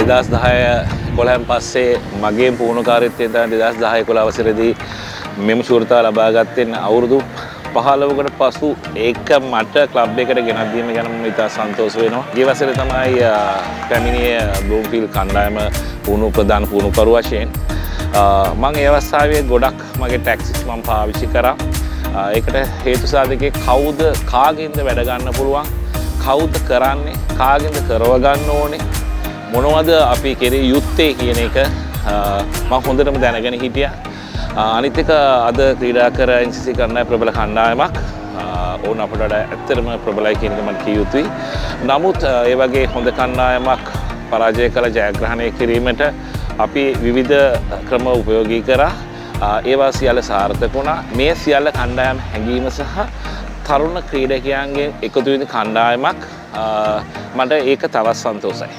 2010-11 පස්සේ මගේ පුහුණුකාරීත්වයෙන් තමයි 2010-11 වසරේදී මෙම ශූරතාව ලබා ගත්තේ. අවුරුදු 15කට පසු ඒක මට ක්ලබ් එකට ගෙනත් දීම ගැන මම ඉතා සන්තෝෂ වෙනවා. ගිය වසරේ තමයි පැමිණියේ බ්ලූම්ෆීල්ඩ් කණ්ඩායම ප්‍රධාන පුහුණුකරු වශයෙන්. මම ඒ අවස්ථාවේ ගොඩක් මගේ ටැක්ටික්ස් මම පාවිච්චි කරා. ඒකට හේතු සාධකයේ කවුද කාගෙන්ද වැඩ ගන්න පුළුවන්, කවුද කරන්නේ, කාගෙන්ද කරව ගන්න ඕනේ, මොනවද අපි කෙරේ යුත්තේ කියන එක මම හොඳටම දැනගෙන හිටියා. අනිත් එක අද ක්‍රීඩා කර NCC කරන ප්‍රබල කණ්ඩායමක් ඕන අපට වඩා ඇත්තටම ප්‍රබලයි කියන එක මම කිය යුතුයි. නමුත් ඒ වගේ හොඳ කණ්ඩායමක් පරාජය කළ ජයග්‍රහණය කිරීමට අපි විවිධ ක්‍රම උපයෝගී කරා. ඒවා සියල්ල සාර්ථක වුණා. මේ සියල්ල කණ්ඩායම හැඟීම සහ තරුණ ක්‍රීඩකයන්ගේ එකතු වෙන කණ්ඩායමක්. මට ඒක තවත් සන්තෝෂයි.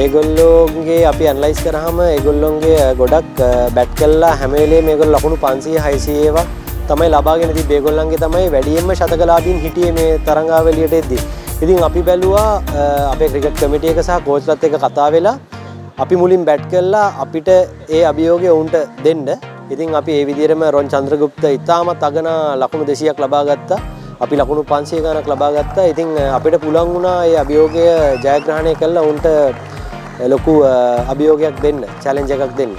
ඒගොල්ලෝගේ අපි ඇනලයිස් කරාම ඒගොල්ලෝගේ ගොඩක් බැට් කළා හැම වෙලේම මේගොල්ලෝ ලකුණු 500 600 ඒවා තමයි ලබාගෙන තිබ්බේ. ඒගොල්ලන්ගේ තමයි වැඩියෙන්ම ශතකලාභීන් හිටියේ මේ තරඟාවලියට එද්දී. ඉතින් අපි බැලුවා අපේ ක්‍රිකට් කමිටු එක සහ කෝච්ලත් එක්ක කතා වෙලා අපි මුලින් බැට් කළා අපිට ඒ අභියෝගය උන්ට දෙන්න. ඉතින් අපි ඒ විදිහටම රොන් චන්ද්‍රගුප්ත ඉතාමත් අගනා ලකුණු 200ක් ලබා ගත්තා. අපි ලකුණු 500 ගණක් ලබා ගත්තා. ඉතින් අපිට පුළුවන් වුණා ඒ අභියෝගය ජයග්‍රහණය කළා උන්ට ලොකු අභියෝගයක් දෙන්න, චැලෙන්ජ් එකක් දෙන්න.